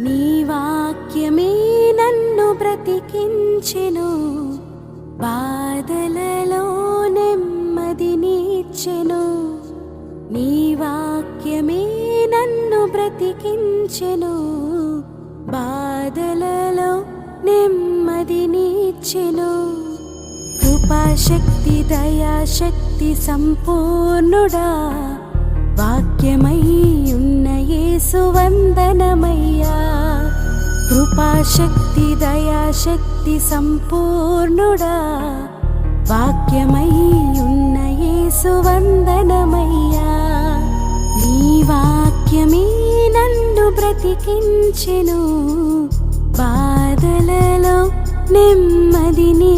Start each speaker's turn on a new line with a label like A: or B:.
A: నీ వాక్యమే నన్ను బ్రతికించెను, బాధలలో నెమ్మదినిచ్చెను. నీ వాక్యమే నన్ను బ్రతికించెను, బాధలలో నెమ్మదినిచ్చెను. కృపాశక్తి దయాశక్తి సంపూర్ణుడా, వాక్యమై ఉన్న యేసు వందనమయ్యా. కృపాశక్తి దయాశక్తి సంపూర్ణుడా, వాక్యమై ఉన్న యేసు వందనమయ్యా. నీ వాక్యమే నన్ను బ్రతికించెను, బాధలలో నెమ్మదిని